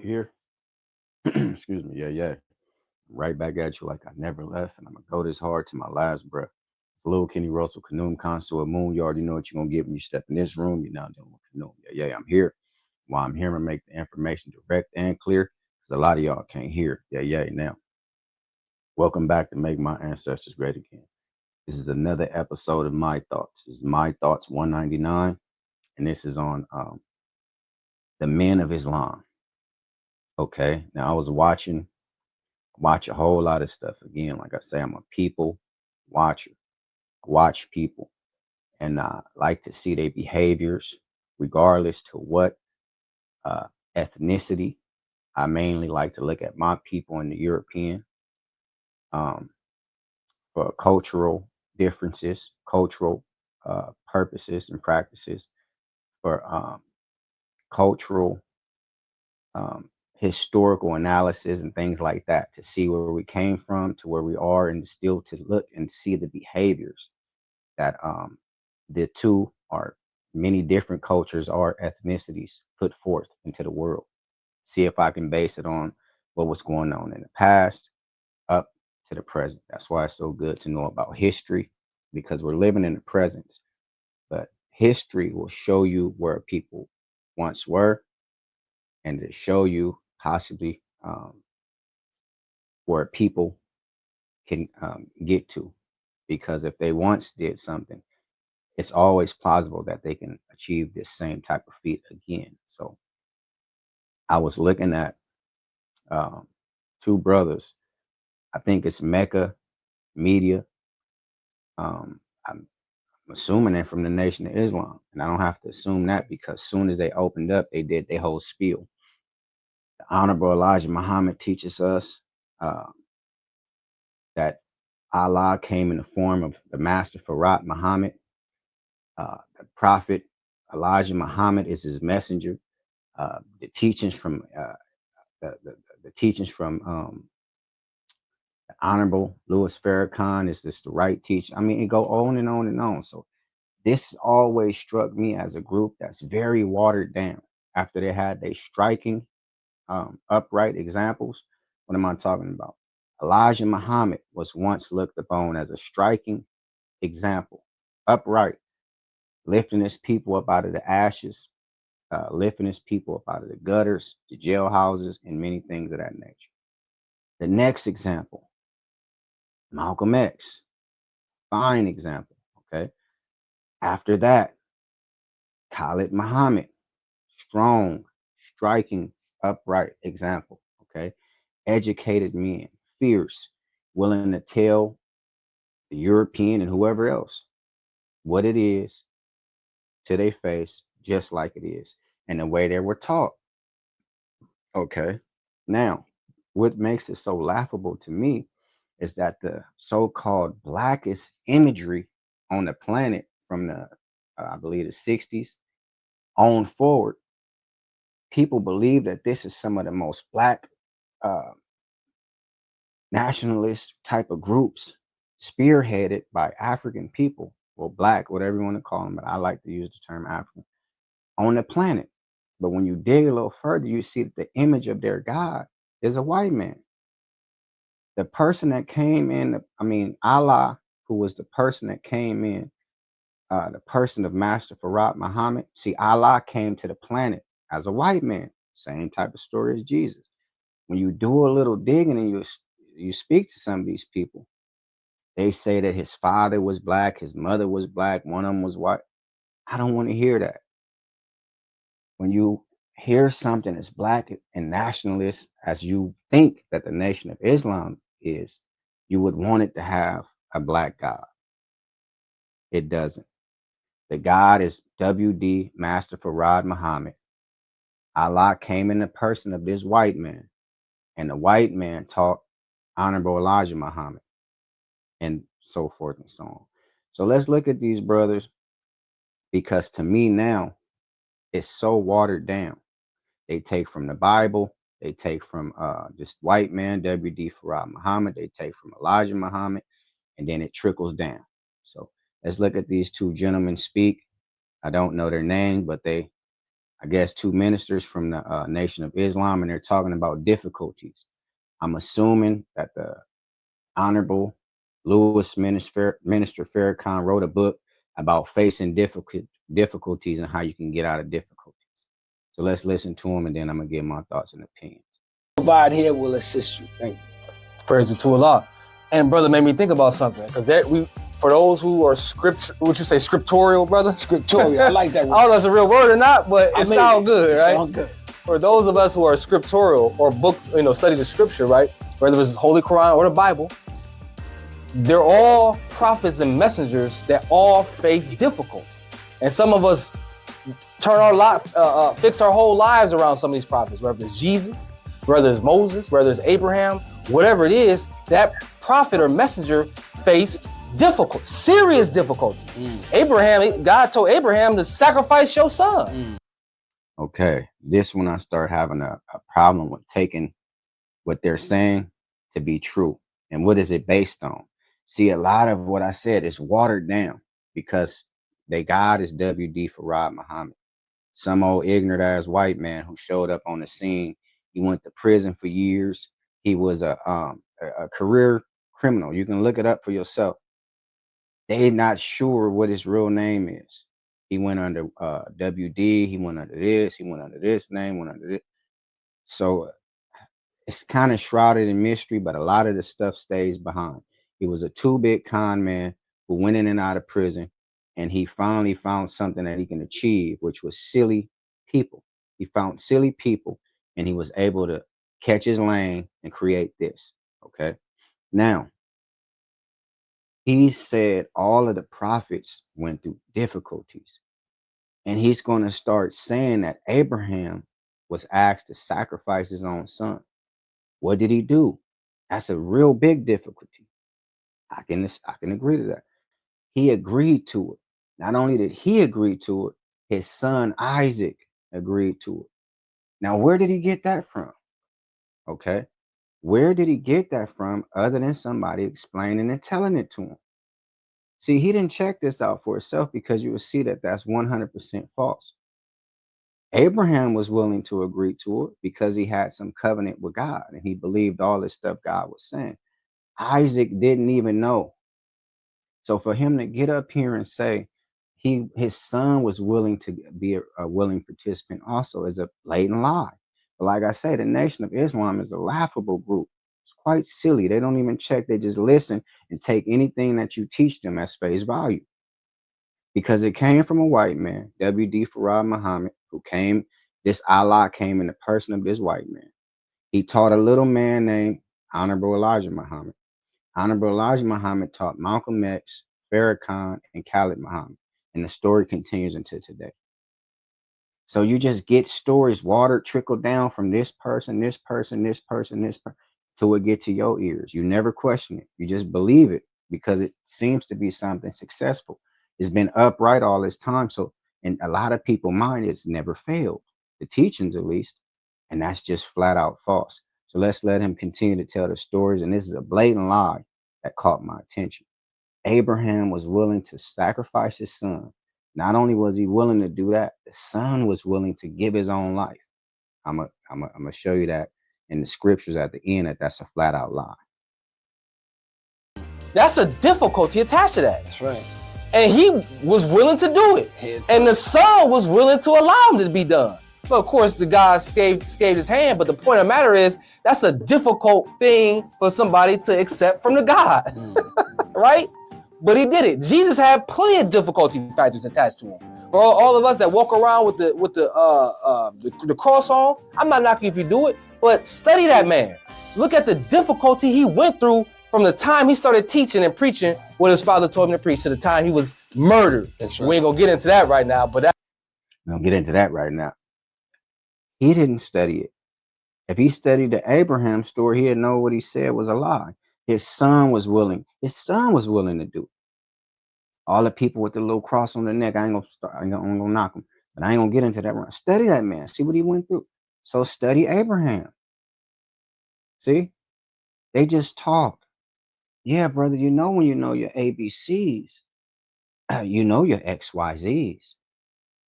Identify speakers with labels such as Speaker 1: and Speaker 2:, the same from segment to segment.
Speaker 1: Here. Excuse me. Yeah, yeah. Right back at you like I never left, and I'm gonna go this hard to my last breath. It's Lil Kenny Russell, Kanoom Consul Moon. You already know what you're gonna get when you step in this room. You're now dealing with Kanoom. Yeah, yeah, I'm here. While I'm here, I'm gonna make the information direct and clear because a lot of y'all can't hear. Yeah, yeah. Now, welcome back to Make My Ancestors Great Again. This is another episode of My Thoughts. This is My Thoughts 199, and this is on the men of Islam. Okay. Now, I was watch a whole lot of stuff. Again, like I say, I'm a people watcher. I watch people and I like to see their behaviors, regardless to what uh, ethnicity. I mainly like to look at my people in the European um, for cultural differences, cultural purposes and practices, for cultural, historical analysis and things like that to see where we came from to where we are and still to look and see the behaviors that the two are many different cultures or ethnicities put forth into the world. See if I can base it on what was going on in the past up to the present. That's why it's so good to know about history because we're living in the present. But history will show you where people once were and to show you possibly where people can get to. Because if they once did something, it's always plausible that they can achieve this same type of feat again. So I was looking at um, two brothers. I think it's Mecca Media. I'm assuming they're from the Nation of Islam, and I don't have to assume that because soon as they opened up, they did their whole spiel. The Honorable Elijah Muhammad teaches us uh, that Allah came in the form of the Master Farad Muhammad. The Prophet Elijah Muhammad is his messenger. The teachings from the teachings from the Honorable Louis Farrakhan is this the right teaching? I mean, it go on and on and on. So this always struck me as a group that's very watered down. After they had they striking, upright examples, what am I talking about? Elijah Muhammad was once looked upon as a striking example, upright, lifting his people up out of the ashes, lifting his people up out of the gutters, the jailhouses, and many things of that nature. The next example, Malcolm X, fine example. Okay. After that, Khalid Muhammad, strong, striking, upright example. Okay. Educated men, fierce, willing to tell the European and whoever else what it is to their face, just like it is, and the way they were taught. Okay. Now, what makes it so laughable to me is that the so-called blackest imagery on the planet from the, I believe, the 60s on forward, people believe that this is some of the most black uh, nationalist type of groups spearheaded by African people, or black, whatever you want to call them, but I like to use the term African, on the planet. But when you dig a little further, you see that the image of their God is a white man. The person that came in, I mean, Allah, who was the person that came in, the person of Master Farad Muhammad. See, Allah came to the planet as a white man. Same type of story as Jesus. When you do a little digging and you speak to some of these people, they say that his father was black, his mother was black, one of them was white. I don't want to hear that. When you hear something as black and nationalist as you think that the Nation of Islam is, you would want it to have a black God. It doesn't. The God is WD Master Farad Muhammad. Allah came in the person of this white man, and the white man taught Honorable Elijah Muhammad, and so forth and so on. So let's look at these brothers because to me now it's so watered down. They take from the Bible, they take from this white man, WD Farad Muhammad, they take from Elijah Muhammad, and then it trickles down. So let's look at these two gentlemen speak. I don't know their name, but I guess, two ministers from the Nation of Islam, and they're talking about difficulties. I'm assuming that the Honorable Louis Minister Farrakhan wrote a book about facing difficulties and how you can get out of difficulties. So let's listen to him, and then I'm gonna give my thoughts and opinions.
Speaker 2: Provide here will assist you. Thank you.
Speaker 3: Praise be to Allah. And brother made me think about something, because for those who are would you say scriptorial, brother?
Speaker 2: Scriptorial, I like that
Speaker 3: I
Speaker 2: word.
Speaker 3: don't know if it's a real word or not, but it sounds good, right?
Speaker 2: Sounds good.
Speaker 3: For those of us who are scriptorial, or books, study the scripture, right? Whether it's the Holy Quran or the Bible, they're all prophets and messengers that all face difficulty. And some of us turn fix our whole lives around some of these prophets, whether it's Jesus, whether it's Moses, whether it's Abraham, whatever it is, that prophet or messenger faced serious difficulty. God told Abraham to sacrifice your son.
Speaker 1: Okay, this one I start having a problem with taking what they're saying to be true. And what is it based on? See, a lot of what I said is watered down because their God is W.D. Farad Muhammad, some old ignorant ass white man who showed up on the scene. He went to prison for years. He was a career criminal. You can look it up for yourself. They're not sure what his real name is. He went under WD. He went under this. He went under this name. Went under this. So it's kind of shrouded in mystery, but a lot of the stuff stays behind. He was a two-bit con man who went in and out of prison, and he finally found something that he can achieve, which was silly people. He found silly people, and he was able to catch his lane and create this. Okay. Now, he said all of the prophets went through difficulties, and he's going to start saying that Abraham was asked to sacrifice his own son. What did he do? That's a real big difficulty. I can agree to that. He agreed to it. Not only did he agree to it, his son Isaac agreed to it. Now, where did he get that from? Okay. Where did he get that from other than somebody explaining and telling it to him? See, he didn't check this out for himself, because you will see that that's 100% false. Abraham was willing to agree to it because he had some covenant with God and he believed all this stuff God was saying. Isaac didn't even know. So for him to get up here and say his son was willing to be a willing participant also is a blatant lie. But like I say, the Nation of Islam is a laughable group. It's quite silly. They don't even check. They just listen and take anything that you teach them as face value. Because it came from a white man, W.D. Farad Muhammad, this Allah came in the person of this white man. He taught a little man named Honorable Elijah Muhammad. Honorable Elijah Muhammad taught Malcolm X, Farrakhan, and Khalid Muhammad. And the story continues until today. So you just get stories watered, trickle down from this person, this person, this person, this person, till it gets to your ears. You never question it. You just believe it because it seems to be something successful. It's been upright all this time. So in a lot of people's mind, it's never failed. The teachings, at least. And that's just flat out false. So let's let him continue to tell the stories. And this is a blatant lie that caught my attention. Abraham was willing to sacrifice his son. Not only was he willing to do that, the son was willing to give his own life. I'm gonna show you that in the scriptures at the end that's a flat out lie.
Speaker 3: That's a difficulty attached to that.
Speaker 2: That's right.
Speaker 3: And he was willing to do it. And the son was willing to allow him to be done. But of course, the guy scathed his hand. But the point of the matter is, that's a difficult thing for somebody to accept from the God, right? But he did it. Jesus had plenty of difficulty factors attached to him. For all of us that walk around with the cross on, I'm not knocking if you do it, but study that man. Look at the difficulty he went through from the time he started teaching and preaching what his father told him to preach to the time he was murdered.
Speaker 2: That's right.
Speaker 3: We ain't gonna get into that right now, but
Speaker 1: we'll get into that right now. He didn't study it. If he studied the Abraham story, he'd know what he said was a lie. His son was willing. His son was willing to do it. All the people with the little cross on their neck, I'm gonna knock them, but I ain't gonna get into that. Study that man. See what he went through. So study Abraham. See, they just talk. Yeah, brother. You know when you know your ABCs, you know your XYZs.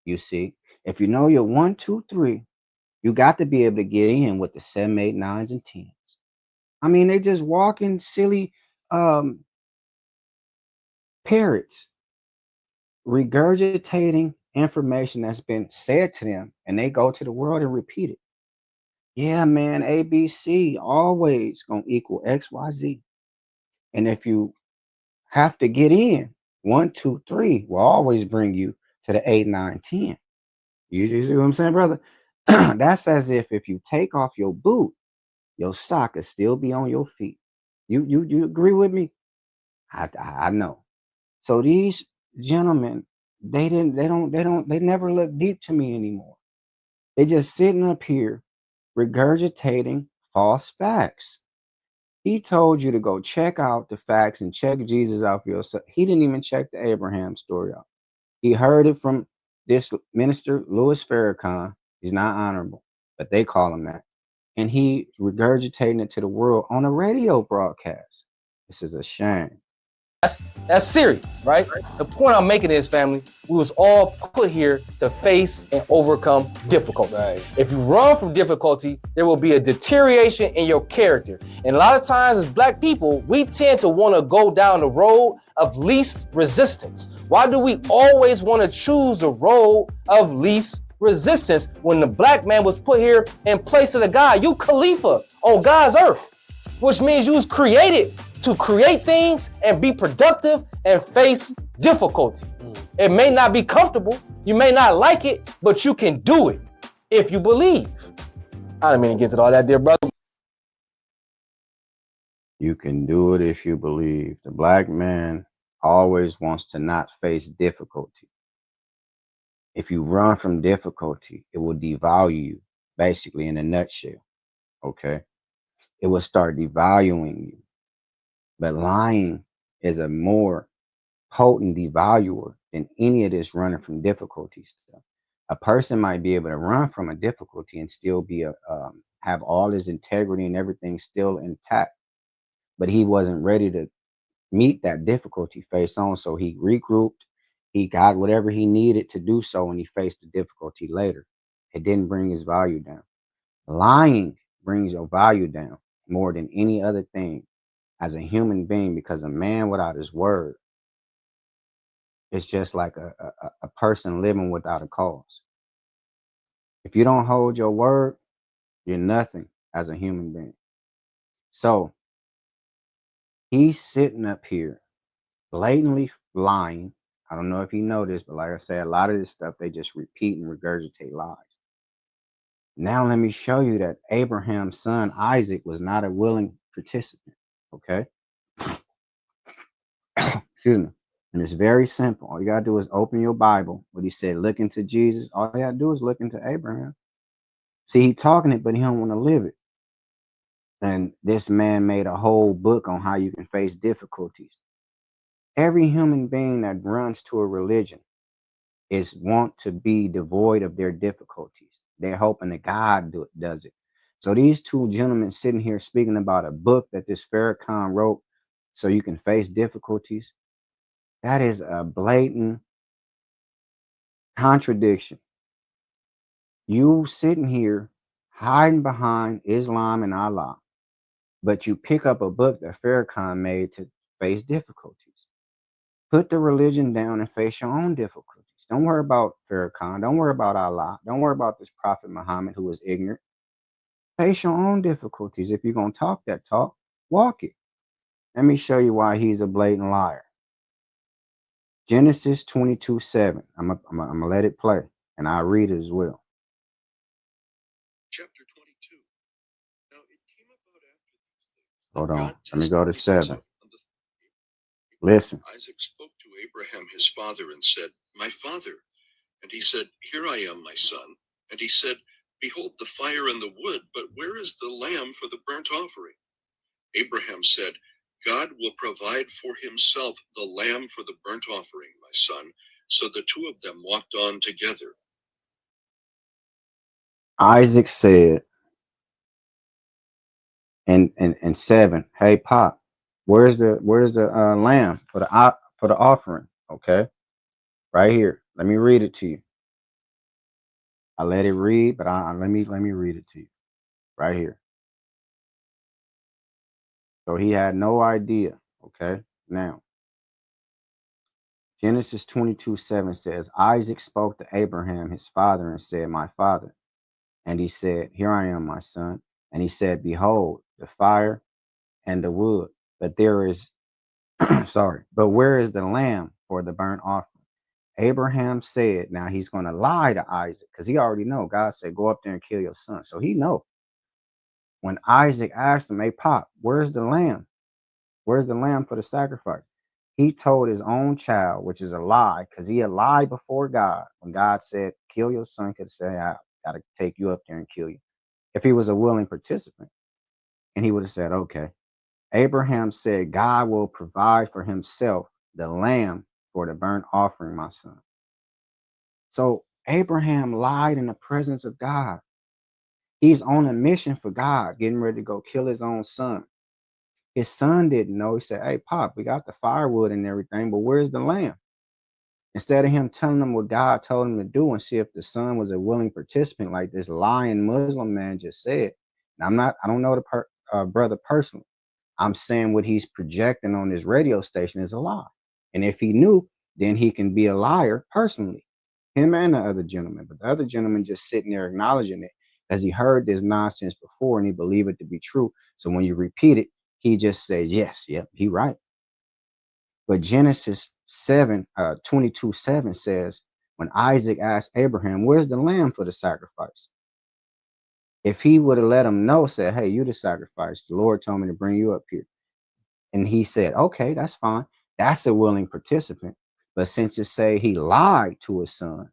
Speaker 1: You see, If you know your 1, 2, 3, you got to be able to get in with the 7, 8, 9s, and 10s. I mean, they just walking silly parrots, regurgitating information that's been said to them, and they go to the world and repeat it. Yeah, man, ABC always gonna equal XYZ. And if you have to get in, 1, 2, 3 will always bring you to the 8, 9, 10. You see what I'm saying, brother? That's as if you take off your boot, your sock will still be on your feet. You agree with me? I know. So these gentlemen, they never look deep to me anymore. They just sitting up here regurgitating false facts. He told you to go check out the facts and check Jesus out for yourself. He didn't even check the Abraham story out. He heard it from this minister, Louis Farrakhan. He's not honorable, but they call him that. And he regurgitating it to the world on a radio broadcast. This is a shame.
Speaker 3: That's serious, right? The point I'm making is, family, we was all put here to face and overcome difficulty.
Speaker 2: Right.
Speaker 3: If you run from difficulty, there will be a deterioration in your character. And a lot of times as Black people, we tend to want to go down the road of least resistance. Why do we always want to choose the road of least resistance when the Black man was put here in place of the God? You Khalifa on God's earth, which means you was created to create things and be productive and face difficulty. It may not be comfortable, you may not like it, but you can do it if you believe. I didn't mean to get to all that, dear brother.
Speaker 1: You can do it if you believe. The Black man always wants to not face difficulty. If you run from difficulty, it will devalue you, basically, in a nutshell. Okay? It will start devaluing you. But lying is a more potent devaluer than any of this running from difficulty stuff. A person might be able to run from a difficulty and still be have all his integrity and everything still intact, but he wasn't ready to meet that difficulty face on. So he regrouped, he got whatever he needed to do so, and he faced the difficulty later. It didn't bring his value down. Lying brings your value down more than any other thing as a human being, because a man without his word is just like a person living without a cause. If you don't hold your word, you're nothing as a human being. So he's sitting up here blatantly lying. I don't know if you know this, but like I said, a lot of this stuff, they just repeat and regurgitate lies. Now let me show you that Abraham's son Isaac was not a willing participant. Okay. Excuse me. And it's very simple. All you gotta do is open your Bible. What he said, look into Jesus. All you gotta do is look into Abraham. See, he talking it, but he don't want to live it. And this man made a whole book on how you can face difficulties. Every human being that runs to a religion is want to be devoid of their difficulties. They're hoping that God does it. So these two gentlemen sitting here speaking about a book that this Farrakhan wrote so you can face difficulties, that is a blatant contradiction. You sitting here hiding behind Islam and Allah, but you pick up a book that Farrakhan made to face difficulties. Put the religion down and face your own difficulties. Don't worry about Farrakhan. Don't worry about Allah. Don't worry about this Prophet Muhammad who is ignorant. Face your own difficulties. If you're going to talk that talk, walk it. Let me show you why he's a blatant liar. Genesis 22:7. I'm going to let it play, and I'll read it as well.
Speaker 4: Chapter 22. Now it came about after these things.
Speaker 1: Hold on.
Speaker 4: God
Speaker 1: Let me go to
Speaker 4: tested
Speaker 1: 7.
Speaker 4: himself on the-
Speaker 1: Listen.
Speaker 4: Isaac spoke to Abraham his father and said, "My father." And he said, "Here I am, my son." And he said, "Behold the fire and the wood, but where is the lamb for the burnt offering?" Abraham said, "God will provide for himself the lamb for the burnt offering, my son." So the two of them walked on together.
Speaker 1: Isaac said, and 7, hey Pop, where's the lamb for the offering? Okay, right here. Let me read it to you. I let it read, but let me read it to you right here. So he had no idea. Okay. Now, Genesis 22:7 says, Isaac spoke to Abraham, his father, and said, My father. And he said, Here I am, my son. And he said, Behold, the fire and the wood, but there is, sorry, but where is the lamb for the burnt offering? Abraham said, now he's going to lie to Isaac because he already know. God said, go up there and kill your son. So he know. When Isaac asked him, hey, Pop, where's the lamb? Where's the lamb for the sacrifice? He told his own child, which is a lie, because he had lied before God. When God said, kill your son, could say, I got to take you up there and kill you. If he was a willing participant. And he would have said, okay. Abraham said, God will provide for himself the lamb for the burnt offering, my son. So Abraham lied in the presence of God. He's on a mission for God, getting ready to go kill his own son. His son didn't know. He said, hey, Pop, we got the firewood and everything, but where's the lamb? Instead of him telling him what God told him to do and see if the son was a willing participant, like this lying Muslim man just said. And I don't know the brother personally. I'm saying what he's projecting on this radio station is a lie. And if he knew, then he can be a liar personally, him and the other gentleman. But the other gentleman just sitting there acknowledging it as he heard this nonsense before and he believed it to be true. So when you repeat it, he just says, yes, yep, he right. But Genesis 22:7 says, when Isaac asked Abraham, where's the lamb for the sacrifice? If he would have let him know, said, hey, you the sacrifice, the Lord told me to bring you up here. And he said, okay, that's fine. That's a willing participant. But since it say he lied to his son,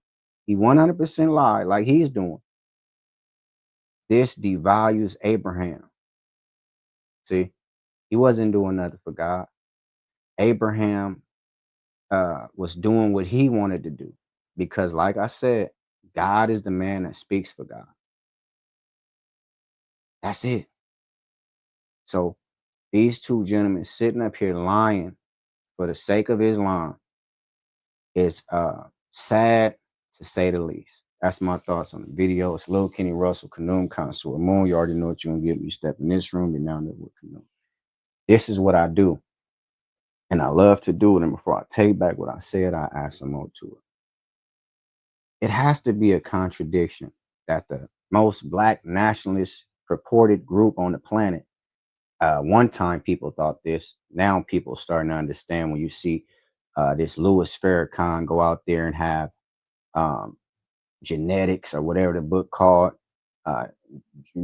Speaker 1: he 100% lied like he's doing. This devalues Abraham. See, he wasn't doing nothing for God. Abraham was doing what he wanted to do. Because like I said, God is the man that speaks for God. That's it. So these two gentlemen sitting up here lying for the sake of Islam is sad to say the least. That's my thoughts on the video. It's Lil Kenny Russell, Kanoom Connoisseur Moon. You already know what you're gonna get when you step in this room. You're now there with Kanoom. This is what I do. And I love to do it. And before I take back what I said, I add some more to it. It has to be a contradiction that the most Black nationalist purported group on the planet, one time people thought this, now people starting to understand when you see this Louis Farrakhan go out there and have genetics or whatever the book called,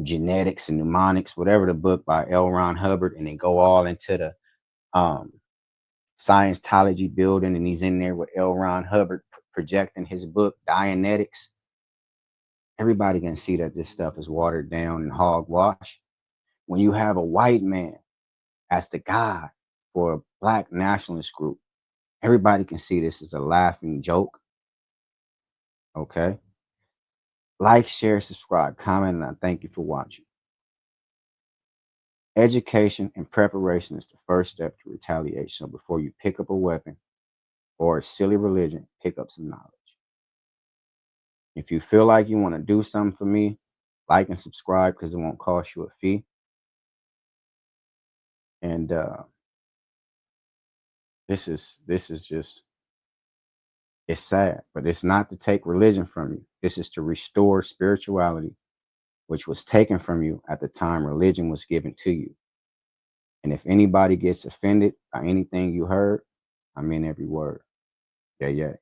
Speaker 1: genetics and mnemonics, whatever the book by L. Ron Hubbard, and they go all into the Scientology building, and he's in there with L. Ron Hubbard projecting his book Dianetics. Everybody can see that this stuff is watered down and hogwash. When you have a white man as the guy for a Black nationalist group, everybody can see this is a laughing joke. Okay. Like, share, subscribe, comment, and I thank you for watching. Education and preparation is the first step to retaliation. So before you pick up a weapon or a silly religion, pick up some knowledge. If you feel like you want to do something for me, like and subscribe because it won't cost you a fee. And this is just, it's sad, but it's not to take religion from you. This is to restore spirituality, which was taken from you at the time religion was given to you. And if anybody gets offended by anything you heard, I mean every word. Yeah, yeah.